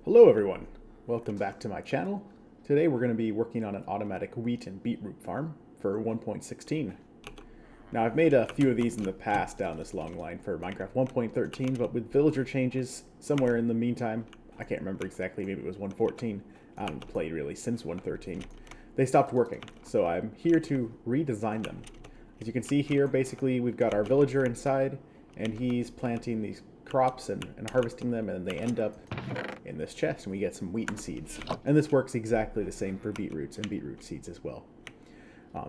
Hello everyone, welcome back to my channel. Today we're going to be working on an automatic wheat and beetroot farm for 1.16. Now I've made a few of these in the past down this long line for Minecraft 1.13, but with villager changes somewhere in the meantime, I can't remember exactly, maybe it was 1.14, I haven't played really since 1.13, they stopped working, so I'm here to redesign them. As you can see here, basically we've got our villager inside, and he's planting these crops and harvesting them, and they end up in this chest, and we get some wheat and seeds. And this works exactly the same for beetroots and beetroot seeds as well.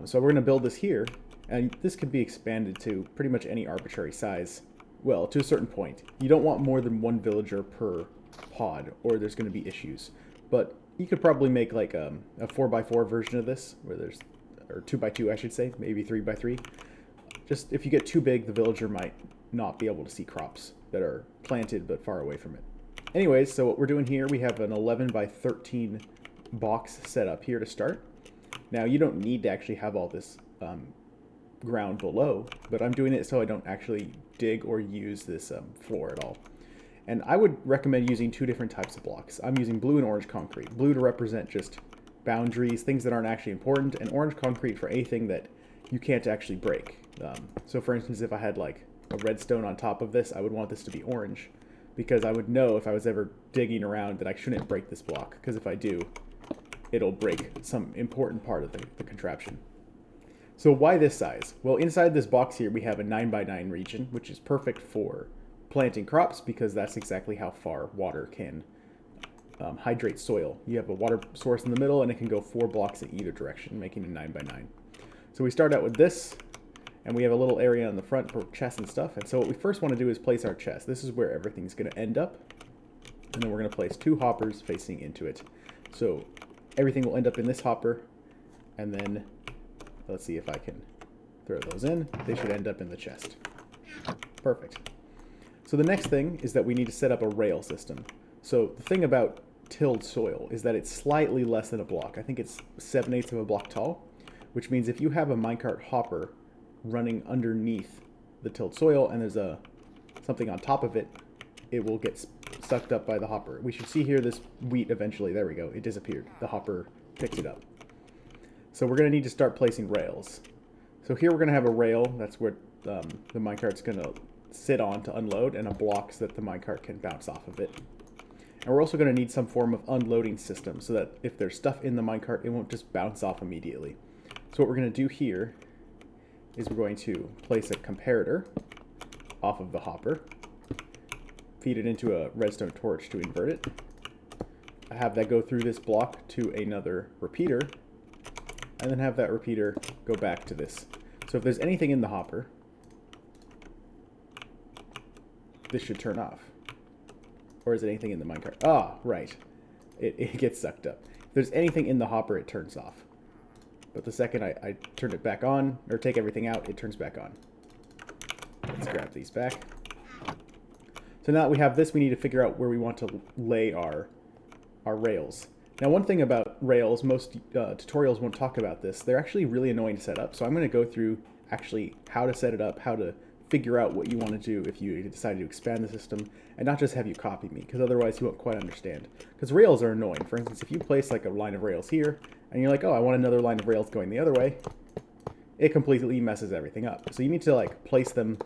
So we're going to build this here, and this could be expanded to pretty much any arbitrary size. Well, to a certain point. You don't want more than one villager per pod, or there's going to be issues. But you could probably make like a 4x4 version of this, where there's, or 2x2 I should say, maybe 3x3. Just if you get too big, the villager might not be able to see crops that are planted but far away from it. Anyways, so what we're doing here, we have an 11 by 13 box set up here to start. Now you don't need to actually have all this ground below, but I'm doing it so I don't actually dig or use this floor at all. And I would recommend using two different types of blocks. I'm using blue and orange concrete. Blue to represent just boundaries, things that aren't actually important, and orange concrete for anything that you can't actually break. So for instance, if I had like a redstone on top of this, I would want this to be orange, because I would know if I was ever digging around that I shouldn't break this block, because if I do, it'll break some important part of the contraption. So why this size? Well, inside this box here we have a 9x9 region, which is perfect for planting crops, because that's exactly how far water can hydrate soil. You have a water source in the middle, and it can go 4 blocks in either direction, making a 9x9. So we start out with this, and we have a little area on the front for chests and stuff. And so what we first want to do is place our chest. This is where everything's going to end up. And then we're going to place 2 hoppers facing into it. So everything will end up in this hopper. And then let's see if I can throw those in. They should end up in the chest. Perfect. So the next thing is that we need to set up a rail system. So the thing about tilled soil is that it's slightly less than a block. I think it's 7/8 of a block tall, which means if you have a minecart hopper running underneath the tilled soil and there's something on top of it, it will get sucked up by the hopper. We should see here this wheat eventually. There we go. It disappeared. The hopper picked it up. So we're going to need to start placing rails. So here we're going to have a rail. That's where the minecart's going to sit on to unload, and a block so that the minecart can bounce off of it. And we're also going to need some form of unloading system so that if there's stuff in the minecart, it won't just bounce off immediately. So what we're going to do here is we're going to place a comparator off of the hopper, feed it into a redstone torch to invert it, have that go through this block to another repeater, and then have that repeater go back to this. So if there's anything in the hopper, this should turn off. Or is it anything in the minecart? Ah, right. It gets sucked up. If there's anything in the hopper, it turns off. But the second I turn it back on, or take everything out, it turns back on. Let's grab these back. So now that we have this, we need to figure out where we want to lay our rails. Now one thing about rails, most tutorials won't talk about this. They're actually really annoying to set up. So I'm going to go through actually how to set it up, how to figure out what you want to do if you decide to expand the system, and not just have you copy me, because otherwise you won't quite understand. Because rails are annoying. For instance, if you place like a line of rails here, and you're like, oh, I want another line of rails going the other way, it completely messes everything up. So you need to like place them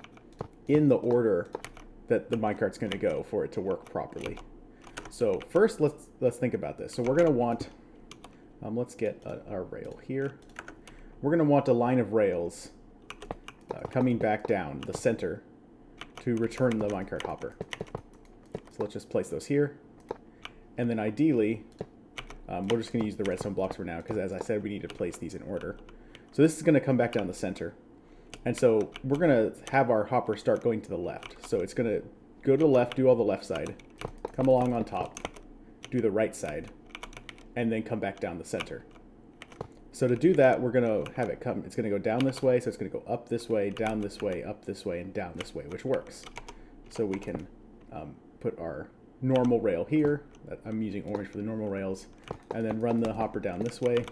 in the order that the minecart's going to go for it to work properly. So first, let's think about this. So we're going to want, let's get our rail here. We're going to want a line of rails coming back down the center to return the minecart hopper. So let's just place those here. And then ideally, we're just going to use the redstone blocks for now, because as I said, we need to place these in order. So this is going to come back down the center. And so we're going to have our hopper start going to the left. So it's going to go to the left, do all the left side, come along on top, do the right side, and then come back down the center. So to do that, we're going to have it come, it's going to go down this way, so it's going to go up this way, down this way, up this way, and down this way, which works. So we can put our normal rail here, I'm using orange for the normal rails, and then run the hopper down this way,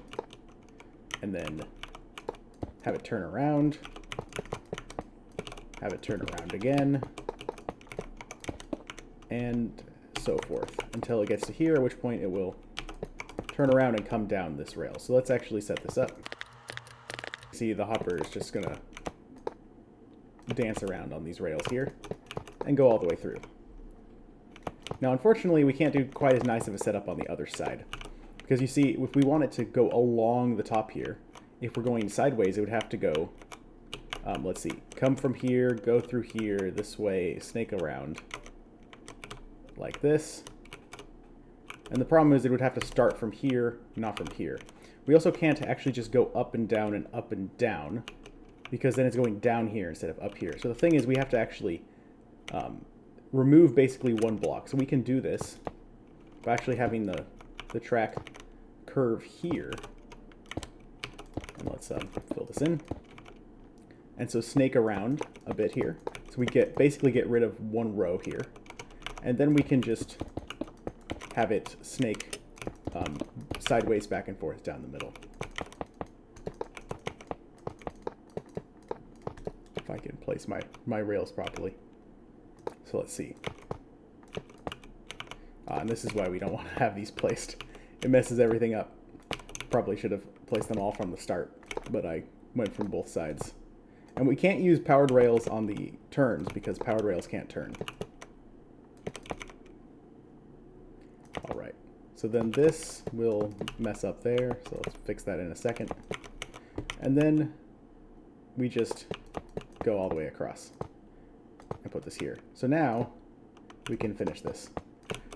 and then have it turn around, have it turn around again, and so forth, until it gets to here, at which point it will turn around and come down this rail. So let's actually set this up. See, the hopper is just gonna dance around on these rails here and go all the way through. Now, unfortunately, we can't do quite as nice of a setup on the other side, because you see, if we want it to go along the top here, if we're going sideways, it would have to go, let's see, come from here, go through here, this way, snake around, like this. And the problem is it would have to start from here, not from here. We also can't actually just go up and down, because then it's going down here instead of up here. So the thing is, we have to actually remove basically one block. So we can do this by actually having the track curve here. And let's fill this in. And so snake around a bit here. So we basically get rid of one row here. And then we can just have it snake sideways back and forth down the middle. If I can place my rails properly. So let's see. And this is why we don't want to have these placed. It messes everything up. Probably should have placed them all from the start, but I went from both sides. And we can't use powered rails on the turns because powered rails can't turn. All right. So then this will mess up there. So let's fix that in a second. And then we just go all the way across and put this here. So now we can finish this.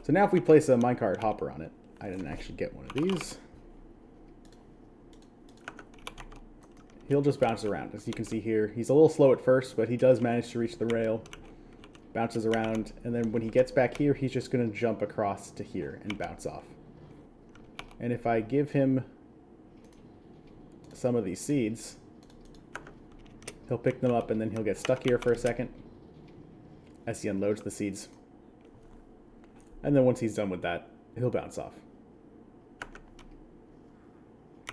So now if we place a minecart hopper on it, I didn't actually get one of these. He'll just bounce around. As you can see here, he's a little slow at first, but he does manage to reach the rail, bounces around, and then when he gets back here, he's just going to jump across to here and bounce off. And if I give him some of these seeds, he'll pick them up and then he'll get stuck here for a second as he unloads the seeds. And then once he's done with that, he'll bounce off.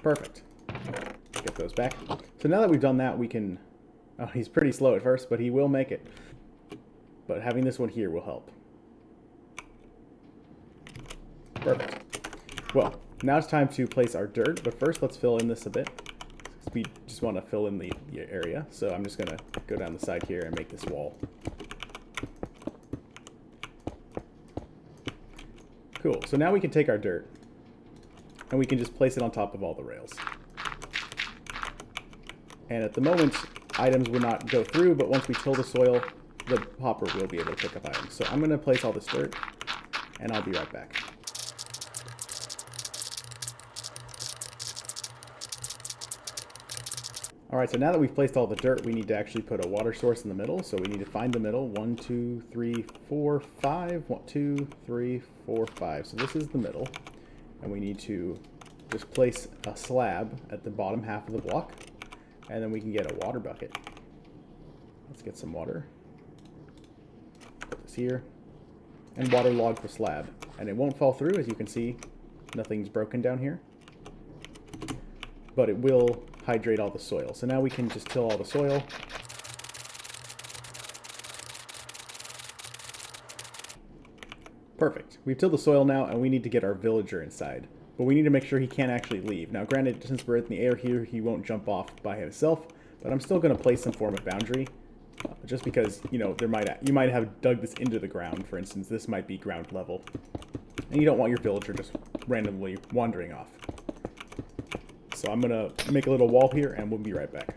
Perfect. Get those back. So now that we've done that, we can... Oh, he's pretty slow at first, but he will make it. But having this one here will help. Perfect. Well, now it's time to place our dirt, but first let's fill in this a bit. We just want to fill in the area, so I'm just going to go down the side here and make this wall. Cool, so now we can take our dirt, and we can just place it on top of all the rails. And at the moment, items will not go through, but once we till the soil, the hopper will be able to pick up items. So I'm going to place all this dirt, and I'll be right back. Alright, so now that we've placed all the dirt, we need to actually put a water source in the middle. So we need to find the middle. 1, 2, 3, 4, 5. 1, 2, 3, 4, 5. So this is the middle. And we need to just place a slab at the bottom half of the block. And then we can get a water bucket. Let's get some water. Put this here. And waterlog the slab. And it won't fall through, as you can see. Nothing's broken down here. But it will hydrate all the soil. So now we can just till all the soil. Perfect. We've tilled the soil now, and we need to get our villager inside. But we need to make sure he can't actually leave. Now, granted, since we're in the air here, he won't jump off by himself, but I'm still going to place some form of boundary, just because, you know, you might have dug this into the ground. For instance, this might be ground level, and you don't want your villager just randomly wandering off. So I'm going to make a little wall here, and we'll be right back.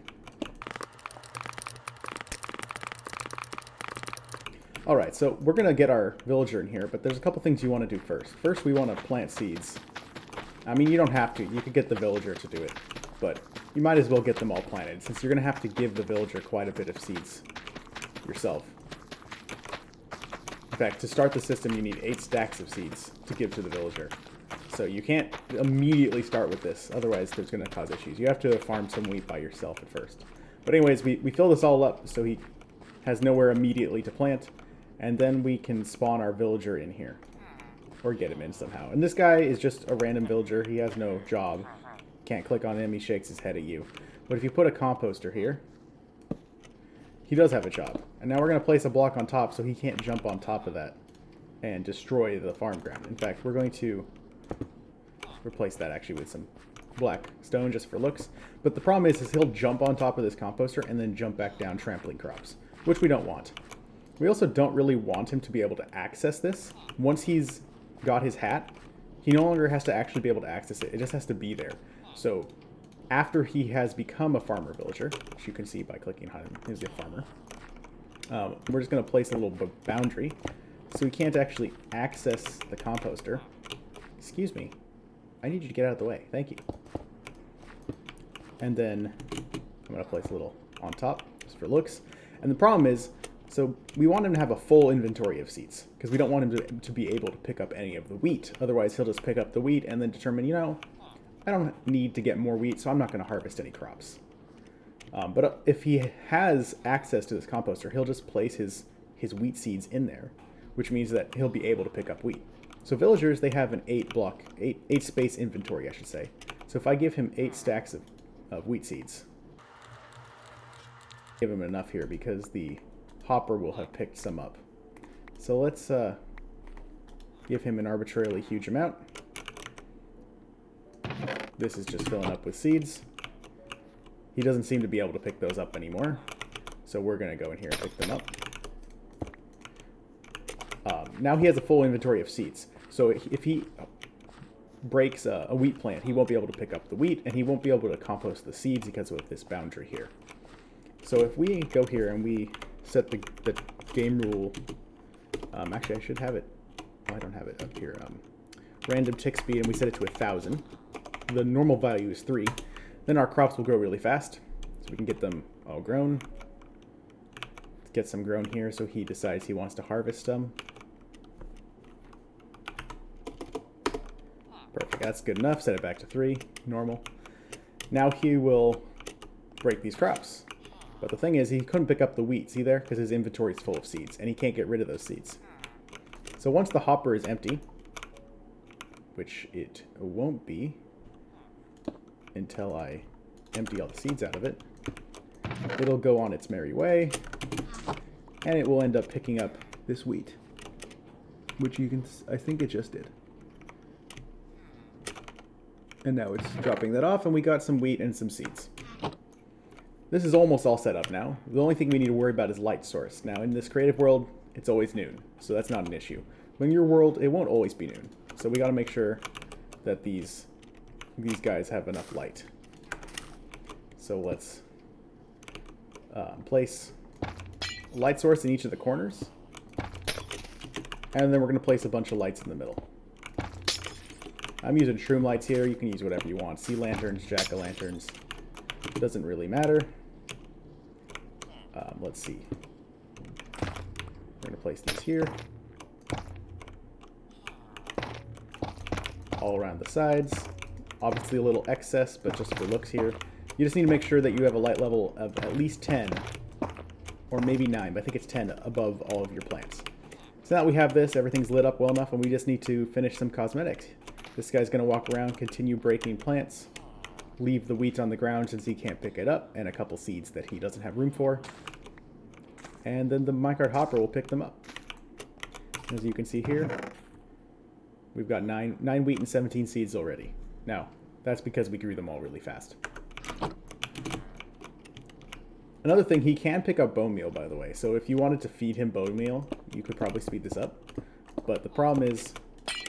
Alright, so we're going to get our villager in here, but there's a couple things you want to do first. First, we want to plant seeds. I mean, you don't have to. You could get the villager to do it, but you might as well get them all planted, since you're going to have to give the villager quite a bit of seeds yourself. In fact, to start the system, you need 8 stacks of seeds to give to the villager. So you can't immediately start with this, otherwise there's going to cause issues. You have to farm some wheat by yourself at first. But anyways, we fill this all up so he has nowhere immediately to plant, and then we can spawn our villager in here. Or get him in somehow. And this guy is just a random villager. He has no job. Can't click on him, he shakes his head at you. But if you put a composter here, he does have a job. And now we're going to place a block on top so he can't jump on top of that. and destroy the farm ground. In fact, we're going to replace that actually with some black stone just for looks. But the problem is he'll jump on top of this composter and then jump back down, trampling crops, which we don't want. We also don't really want him to be able to access this. Once he's got his hat, he no longer has to actually be able to access it. It just has to be there. So after he has become a farmer villager, which you can see by clicking on him, he's a farmer, we're just going to place a little boundary so he can't actually access the composter. Excuse me. I need you to get out of the way. Thank you. And then I'm going to place a little on top just for looks. And the problem is, so we want him to have a full inventory of seeds because we don't want him to be able to pick up any of the wheat. Otherwise, he'll just pick up the wheat and then determine, you know, I don't need to get more wheat, so I'm not going to harvest any crops. But if he has access to this composter, he'll just place his wheat seeds in there, which means that he'll be able to pick up wheat. So villagers, they have an 8 space inventory, I should say. So if I give him 8 stacks of wheat seeds, give him enough here because the hopper will have picked some up. So let's give him an arbitrarily huge amount. This is just filling up with seeds. He doesn't seem to be able to pick those up anymore. So we're going to go in here and pick them up. Now he has a full inventory of seeds. So if he breaks a wheat plant, he won't be able to pick up the wheat, and he won't be able to compost the seeds because of this boundary here. So if we go here and we set the game rule, actually I should have it, oh, I don't have it up here, random tick speed, and we set it to 1,000. The normal value is 3. Then our crops will grow really fast, so we can get them all grown. Let's get some grown here, so he decides he wants to harvest them. Perfect, that's good enough. Set it back to 3, normal. Now he will break these crops. But the thing is, he couldn't pick up the wheat, see there? Because his inventory is full of seeds, and he can't get rid of those seeds. So once the hopper is empty, which it won't be until I empty all the seeds out of it, it'll go on its merry way, and it will end up picking up this wheat, which you can, I think it just did. And now it's dropping that off, and we got some wheat and some seeds. This is almost all set up now. The only thing we need to worry about is light source. Now, in this creative world, it's always noon, so that's not an issue. But in your world, it won't always be noon. So we got to make sure that these guys have enough light. So let's place a light source in each of the corners. And then we're going to place a bunch of lights in the middle. I'm using shroom lights here. You can use whatever you want. Sea lanterns, jack-o'-lanterns. Doesn't really matter. Let's see. We're going to place these here. All around the sides. Obviously a little excess, but just for looks here. You just need to make sure that you have a light level of at least 10, or maybe 9, but I think it's 10 above all of your plants. So now that we have this, everything's lit up well enough, and we just need to finish some cosmetics. This guy's going to walk around, continue breaking plants, leave the wheat on the ground since he can't pick it up, and a couple seeds that he doesn't have room for. And then the minecart hopper will pick them up. As you can see here, we've got 9 wheat and 17 seeds already. Now, that's because we grew them all really fast. Another thing, he can pick up bone meal, by the way. So if you wanted to feed him bone meal, you could probably speed this up. But the problem is,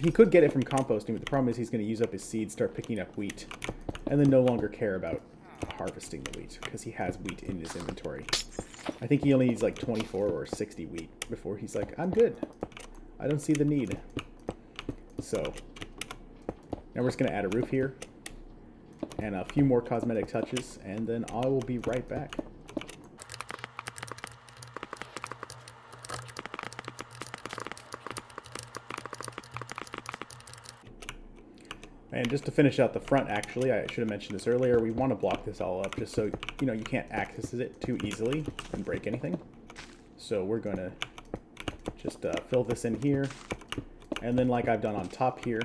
he could get it from composting, but the problem is he's going to use up his seeds, start picking up wheat, and then no longer care about harvesting the wheat, because he has wheat in his inventory. I think he only needs like 24 or 60 wheat before he's like, I'm good. I don't see the need. So, now we're just going to add a roof here, and a few more cosmetic touches, and then I will be right back. And just to finish out the front, actually, I should have mentioned this earlier, we want to block this all up just so, you know, you can't access it too easily and break anything. So we're going to just fill this in here, and then like I've done on top here,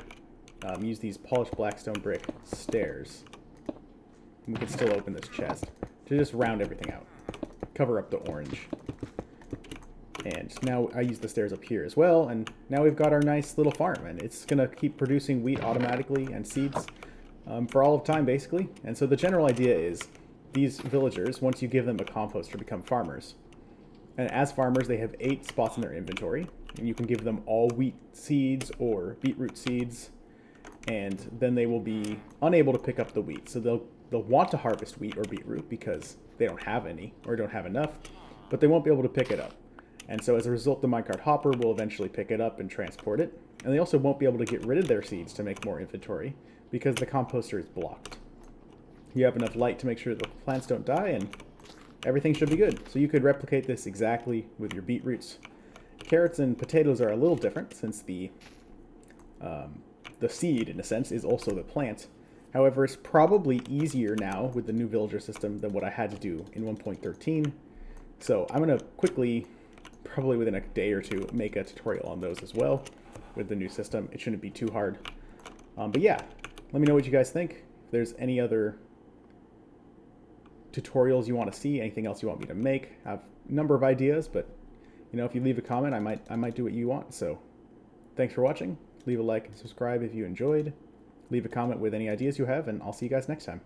use these polished blackstone brick stairs. And we can still open this chest to just round everything out. Cover up the orange. And now I use the stairs up here as well, and now we've got our nice little farm, and it's going to keep producing wheat automatically and seeds for all of time, basically. And so the general idea is these villagers, once you give them a composter, become farmers. And as farmers, they have 8 spots in their inventory, and you can give them all wheat seeds or beetroot seeds, and then they will be unable to pick up the wheat. So they'll want to harvest wheat or beetroot because they don't have any or don't have enough, but they won't be able to pick it up. And so as a result, the minecart hopper will eventually pick it up and transport it. And they also won't be able to get rid of their seeds to make more inventory because the composter is blocked. You have enough light to make sure the plants don't die, and everything should be good. So you could replicate this exactly with your beetroots. Carrots and potatoes are a little different since the seed, in a sense, is also the plant. However, it's probably easier now with the new villager system than what I had to do in 1.13. So I'm going to quickly, probably within a day or two, make a tutorial on those as well with the new system. It shouldn't be too hard. But yeah, let me know what you guys think. If there's any other tutorials you want to see, anything else you want me to make. I have a number of ideas, but you know, if you leave a comment, I might do what you want. So thanks for watching. Leave a like and subscribe if you enjoyed. Leave a comment with any ideas you have, and I'll see you guys next time.